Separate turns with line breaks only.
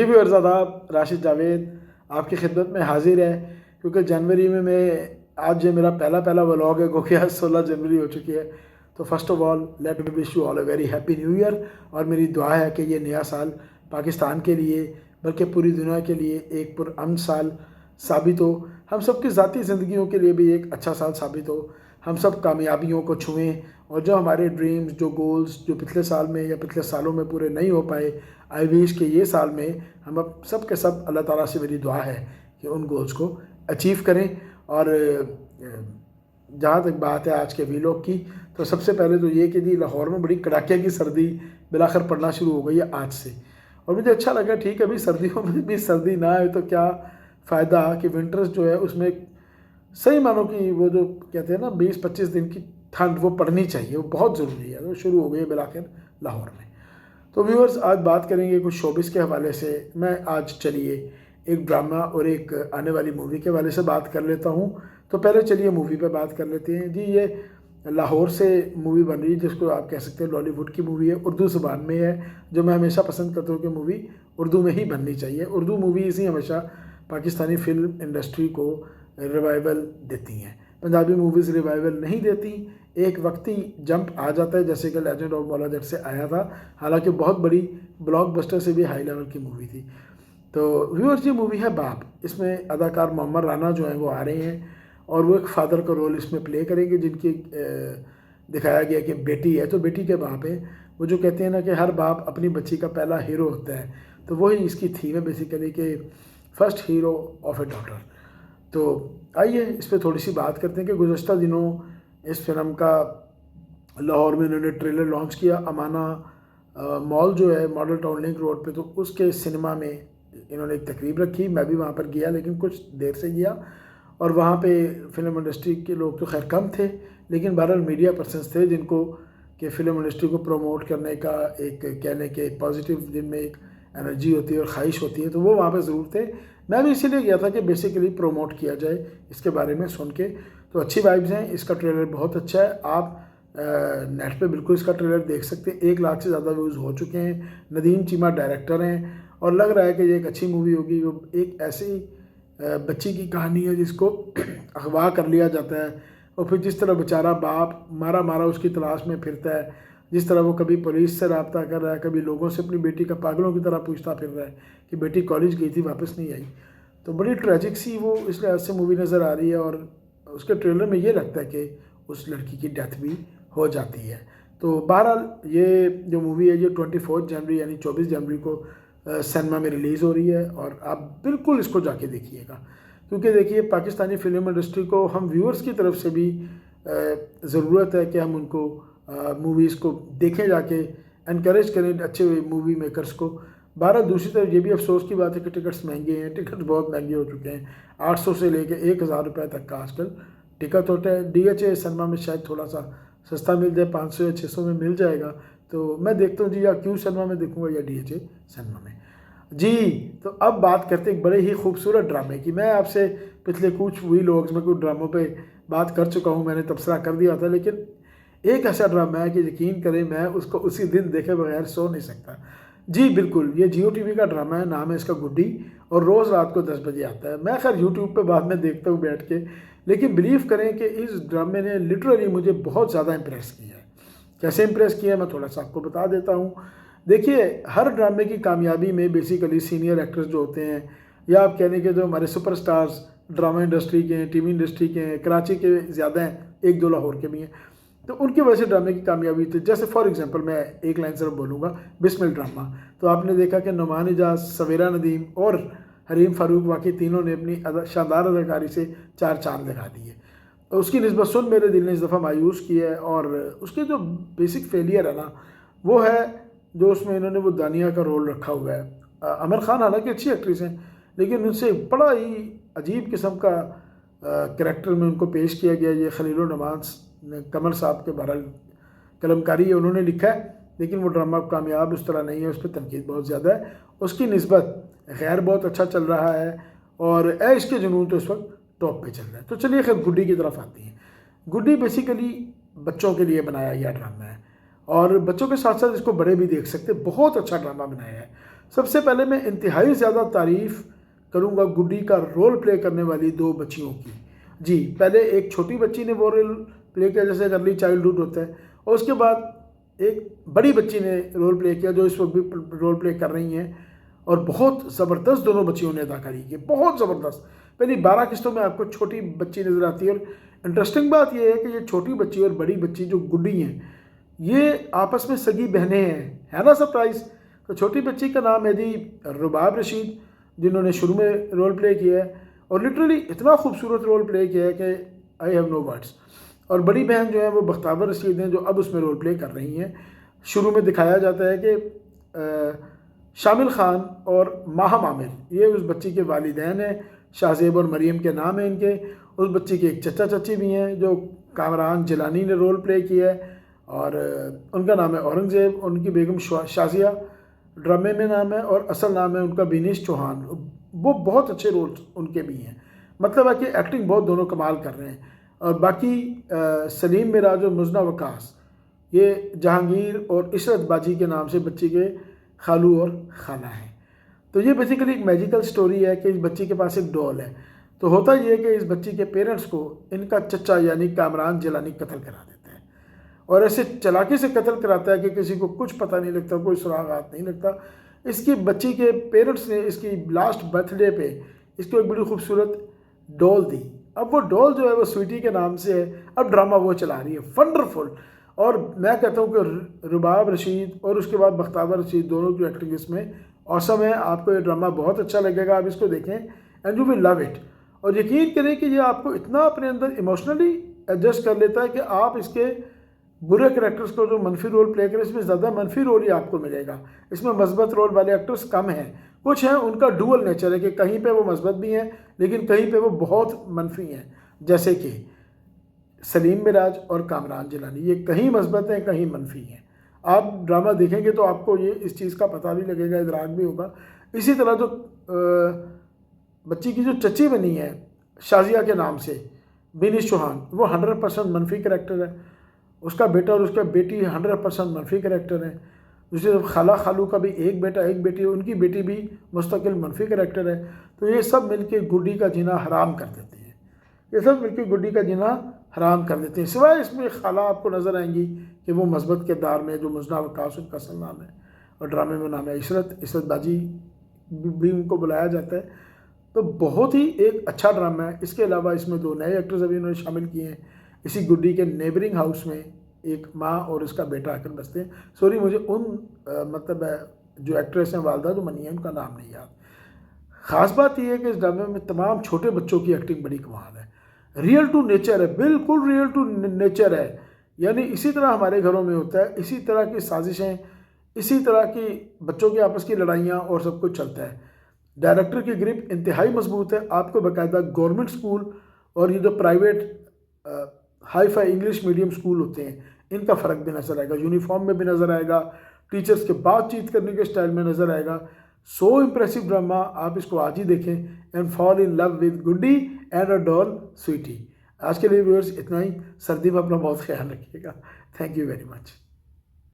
भी अर्ज़ आदाब, राशिद जावेद आपकी खिदमत में हाजिर है। क्योंकि जनवरी में मैं आज जो मेरा पहला व्लॉग है, क्योंकि आज 16 जनवरी हो चुकी है। तो first of all let me wish you all a very happy new year. और मेरी दुआ है कि ये नया साल पाकिस्तान के लिए बल्कि पूरी दुनिया के लिए एक पुरअमन साल साबित हो। हम सब की ज़ाती ज़िंदगियों के लिए भी एक अच्छा साल साबित हो। हम सब कामयाबियों को छुएं और जो हमारे ड्रीम्स, जो गोल्स जो पिछले साल में या पिछले सालों में पूरे नहीं हो पाए, आई विश कि ये साल में हम अब सब के सब अल्लाह ताला से मेरी दुआ है कि उन गोल्स को अचीव करें। और जहाँ तक बात है आज के वीलॉग की, तो सबसे पहले तो ये कि जी लाहौर में बड़ी कड़ाके की सर्दी बिलाखिर पड़ना शुरू हो गई है आज से। और मुझे अच्छा लगा, ठीक है अभी सर्दियों में भी सर्दी ना आए तो क्या फ़ायदा कि विंटर्स जो है उसमें सही मानो कि वो जो कहते हैं ना 20-25 दिन की ठंड वो पड़नी चाहिए, वो बहुत ज़रूरी है। वो शुरू हो गई है बिलाखिर लाहौर में। तो व्यूअर्स आज बात करेंगे कुछ शोबिस के हवाले से। मैं आज चलिए एक ड्रामा और एक आने वाली मूवी के हवाले से बात कर लेता हूँ। तो पहले चलिए मूवी पे बात कर लेते हैं। जी ये लाहौर से मूवी बन रही है, जिसको आप कह सकते हैं लॉलीवुड की मूवी है, उर्दू ज़बान में है। जो मैं हमेशा पसंद करता हूँ कि मूवी उर्दू में ही बननी चाहिए। उर्दू मूवीज़ ही हमेशा पाकिस्तानी फ़िल्म इंडस्ट्री को रिवाइवल देती हैं, पंजाबी मूवीज़ रिवाइवल नहीं देती। एक वक्ती जंप आ जाता है, जैसे कि लेजेंड ऑफ मौला जट से आया था, हालांकि बहुत बड़ी ब्लॉकबस्टर से भी हाई लेवल की मूवी थी। तो व्यूअर्स ये मूवी है बाप। इसमें अदाकार मोहम्मद राना जो हैं वो आ रहे हैं और वो एक फ़ादर का रोल इसमें प्ले करेंगे, जिनकी दिखाया गया कि बेटी है तो बेटी के बाप है। वो जो कहते हैं ना कि हर बाप अपनी बच्ची का पहला हीरो होता है, तो वही इसकी थीम है बेसिकली कि first hero of A daughter. तो आइए इस पर थोड़ी सी बात करते हैं कि गुज़श्ता दिनों इस फिल्म का लाहौर में इन्होंने ट्रेलर लॉन्च किया। अमाना मॉल जो है मॉडल टाउन लिंक रोड पे, तो उसके सिनेमा में इन्होंने एक तकरीब रखी। मैं भी वहाँ पर गया, लेकिन कुछ देर से गया। और वहाँ पे फिल्म इंडस्ट्री के लोग तो खैर कम थे, लेकिन बहरहाल मीडिया पर्सन्स थे जिनको कि फ़िल्म इंडस्ट्री को प्रमोट करने का एक कहने के पॉजिटिव जिनमें एक एनर्जी होती है और ख्वाहिश होती है, तो वो वहाँ पे ज़रूर थे। मैं भी इसीलिए गया था कि बेसिकली प्रमोट किया जाए इसके बारे में सुन के। तो अच्छी वाइब्स हैं, इसका ट्रेलर बहुत अच्छा है। आप नेट पे बिल्कुल इसका ट्रेलर देख सकते हैं। 1 लाख से ज़्यादा व्यूज़ हो चुके हैं। नदीम चीमा डायरेक्टर हैं और लग रहा है कि ये एक अच्छी मूवी होगी। वो एक ऐसी बच्ची की कहानी है जिसको अगवा कर लिया जाता है और फिर जिस तरह बेचारा बाप मारा उसकी तलाश में फिरता है, जिस तरह वो कभी पुलिस से रब्ता कर रहा है, कभी लोगों से अपनी बेटी का पागलों की तरह पूछता फिर रहा है कि बेटी कॉलेज गई थी वापस नहीं आई। तो बड़ी ट्रेजिक सी वो इस लिहाज से मूवी नज़र आ रही है। और उसके ट्रेलर में ये लगता है कि उस लड़की की डेथ भी हो जाती है। तो बहरहाल ये जो मूवी है ये 24 जनवरी यानी 24 जनवरी को सिनेमा में रिलीज़ हो रही है और आप बिल्कुल इसको जाके देखिएगा। क्योंकि देखिए पाकिस्तानी फ़िल्म इंडस्ट्री को हम व्यूअर्स की तरफ से भी ज़रूरत है कि हम उनको मूवीज़ को देखें, जाके इनकरेज करें अच्छे मूवी मेकर्स को। बहरहाल दूसरी तरफ ये भी अफसोस की बात है कि टिकट्स महंगे हैं। टिकट बहुत महंगे हो चुके हैं। 800 से लेके 1000 रुपये तक का आजकल टिकट होता है। DHA सिनेमा में शायद थोड़ा सा सस्ता मिल जाए, 500 या 600 में मिल जाएगा। तो मैं देखता हूँ जी, या क्यू सिनेमा में देखूँगा या DHA सिनेमा में जी। तो अब बात करते हैं एक बड़े ही खूबसूरत ड्रामे की। मैं आपसे पिछले कुछ व्लॉग्स में कुछ ड्रामों पे बात कर चुका हूँ, मैंने तबसरा कर दिया था, लेकिन एक ऐसा ड्रामा है कि यकीन करें मैं उसको उसी दिन देखे बगैर सो नहीं सकता। जी बिल्कुल, ये Jio TV का ड्रामा है, नाम है इसका गुड्डी, और रोज़ रात को 10 बजे आता है। मैं खैर यूट्यूब पे बाद में देखता हूँ बैठ के, लेकिन बिलीव करें कि इस ड्रामे ने लिटरली मुझे बहुत ज़्यादा इम्प्रेस किया है। कैसे इम्प्रेस किया है मैं थोड़ा सा आपको बता देता हूँ। देखिए हर ड्रामे की कामयाबी में बेसिकली सीनियर एक्टर्स जो होते हैं, या आप कहने के जो हमारे सुपरस्टार्स ड्रामा इंडस्ट्री के हैं, टीवी इंडस्ट्री के हैं, कराची के ज़्यादा हैं, 1-2 लाहौर के भी हैं, तो उनकी वजह से ड्रामे की कामयाबी थी। जैसे फॉर एग्जांपल मैं एक लाइन सिर्फ बोलूँगा, बिस्मिल ड्रामा। तो आपने देखा कि नुमान इजाज़, सवेरा नदीम और हरीम फारूक वाकई तीनों ने अपनी शानदार अदाकारी से 4 चांद लगा दिए। तो उसकी निस्बत सुन मेरे दिल ने इस दफ़ा मायूस किया है। और उसके जो बेसिक फेलियर है ना, वो है जो उसमें इन्होंने वो दानिया का रोल रखा हुआ है। आमिर खान हालांकि अच्छी एक्ट्रेस हैं, लेकिन उनसे बड़ा ही अजीब किस्म का करैक्टर में उनको पेश किया गया। ये खलीलुर नमाज कमर साहब के बहरहाल कलमकारी है, उन्होंने लिखा है, लेकिन वो ड्रामा कामयाब उस तरह नहीं है, उस पर तनकीद बहुत ज़्यादा है। उसकी निस्बत गैर बहुत अच्छा चल रहा है और ऐश के जुनून तो इस वक्त टॉप पे चल रहा है। तो चलिए खैर गुड्डी की तरफ आती हैं। गुड्डी बेसिकली बच्चों के लिए बनाया गया ड्रामा है और बच्चों के साथ साथ इसको बड़े भी देख सकते हैं। बहुत अच्छा ड्रामा बनाया है। सबसे पहले मैं इंतहाई ज़्यादा तारीफ़ करूँगा गुड्डी का रोल प्ले करने वाली 2 बच्चियों की। जी, पहले एक छोटी बच्ची ने वो रोल प्ले किया जैसे अर्ली चाइल्डहुड होता है, और उसके बाद एक बड़ी बच्ची ने रोल प्ले किया जो इस वक्त भी रोल प्ले कर रही हैं, और बहुत ज़बरदस्त दोनों बच्चियों ने अदाकारी की, बहुत ज़बरदस्त। पहली 12 किस्तों में आपको छोटी बच्ची नज़र आती है, और इंटरेस्टिंग बात यह है कि ये छोटी बच्ची और बड़ी बच्ची जो गुड्डी हैं, ये आपस में सगी बहनें हैं, है ना सरप्राइज़। तो छोटी बच्ची का नाम है जी रुबाब रशीद, जिन्होंने शुरू में रोल प्ले किया है, और लिटरली इतना खूबसूरत रोल प्ले किया है कि आई हैव नो वर्ड्स। और बड़ी बहन जो है वो बख्तावर रशीद हैं, जो अब उसमें रोल प्ले कर रही हैं। शुरू में दिखाया जाता है कि शामिल खान और माहम आमिर ये उस बच्ची के वालिदैन हैं, शाहजेब और मरियम के नाम हैं इनके। उस बच्ची के एक चचा चची भी हैं जो कामरान जिलानी ने रोल प्ले किया है, और उनका नाम है औरंगज़ेब, उनकी बेगम शाजिया ड्रामे में नाम है, और असल नाम है उनका बिनीश चौहान। वो बहुत अच्छे रोल उनके भी हैं, मतलब है कि एक्टिंग बहुत दोनों कमाल कर रहे हैं। और बाकी सलीम मिराज और मुजना वकास ये जहांगीर और इशरत बाजी के नाम से बच्ची के खालू और खाला हैं। तो ये बेसिकली एक मैजिकल स्टोरी है कि इस बच्ची के पास एक डॉल है। तो होता ये है कि इस बच्ची के पेरेंट्स को इनका चचा यानी कामरान जिलानी कत्ल करा देता है, और ऐसे चालाकी से कत्ल कराता है कि किसी को कुछ पता नहीं लगता, कोई सुराग हाथ नहीं लगता। इसकी बच्ची के पेरेंट्स ने इसकी लास्ट बर्थडे पे इसको एक बड़ी खूबसूरत डॉल दी। अब वो डॉल जो है वो स्वीटी के नाम से है। अब ड्रामा वो चला रही है, वंडरफुल। और मैं कहता हूँ कि रुबाब रशीद और उसके बाद बख्तावर रशीद दोनों की एक्टिंग इसमें औसम है। आपको ये ड्रामा बहुत अच्छा लगेगा, आप इसको देखें and you will love it. और यकीन करें कि ये आपको इतना अपने अंदर इमोशनली एडजस्ट कर लेता है कि आप इसके बुरे करेक्टर्स को जो मनफी रोल प्ले करें, इसमें ज़्यादा मनफी रोल ही आपको मिलेगा। इसमें मस्बत रोल वाले एक्टर्स कम हैं, कुछ हैं उनका डुअल नेचर है कि कहीं पे वो मस्बत भी हैं लेकिन कहीं पे वो बहुत मनफी हैं, जैसे कि सलीम मिराज और कामरान जिलानी। ये कहीं मस्बत हैं कहीं मनफी हैं। आप ड्रामा देखेंगे तो आपको ये इस चीज़ का पता भी लगेगा, इदराक भी होगा। इसी तरह जो बच्ची की जो चची बनी है शाजिया के नाम से बिनीश चौहान, वो 100% मनफी करेक्टर है। उसका बेटा और उसका बेटी 100% मनफी करेक्टर है। दूसरी तरफ खाला खालू का भी एक बेटा एक बेटी है, उनकी बेटी भी मुस्तकिल मनफी करेक्टर है। तो ये सब मिलके गुड्डी का जीना हराम कर देती है, ये सब मिलके गुड्डी का जीना हराम कर देते हैं। सिवाय इसमें खाला आपको नज़र आएंगी कि वो मस्बत किरदार में जो मुजना वकास उनका असल नाम है, और ड्रामे में नाम है इशरत बाजी भी उनको बुलाया जाता है। तो बहुत ही एक अच्छा ड्रामा है। इसके अलावा इसमें 2 नए एक्टर्स अभी उन्होंने शामिल किए हैं। इसी गुड्डी के नेबरिंग हाउस में एक माँ और उसका बेटा आकर बसते हैं। सॉरी, मुझे उन मतलब जो एक्ट्रेस हैं वालदा जो बनी है उनका नाम नहीं याद। ख़ास बात यह है कि इस ड्रामे में तमाम छोटे बच्चों की एक्टिंग बड़ी कमाल है, रियल टू नेचर है, बिल्कुल रियल टू नेचर है। यानी इसी तरह हमारे घरों में होता है, इसी तरह की साजिशें, इसी तरह की बच्चों की आपस की लड़ाइयाँ और सब कुछ चलता है। डायरेक्टर की ग्रिप इंतहाई मजबूत है। आपको बाकायदा गवर्नमेंट स्कूल और ये जो private hi fi English medium school होते हैं इनका फ़र्क भी नज़र आएगा, यूनिफॉर्म में भी नज़र आएगा, टीचर्स के बातचीत करने के स्टाइल में नज़र आएगा। सो इम्प्रेसिव ड्रामा, आप इसको आज ही देखें and fall in love with Guddi and a doll Sweety. आज के लिए व्यूअर्स इतना ही। सर्दी में अपना बहुत ख्याल रखिएगा। Thank you very much.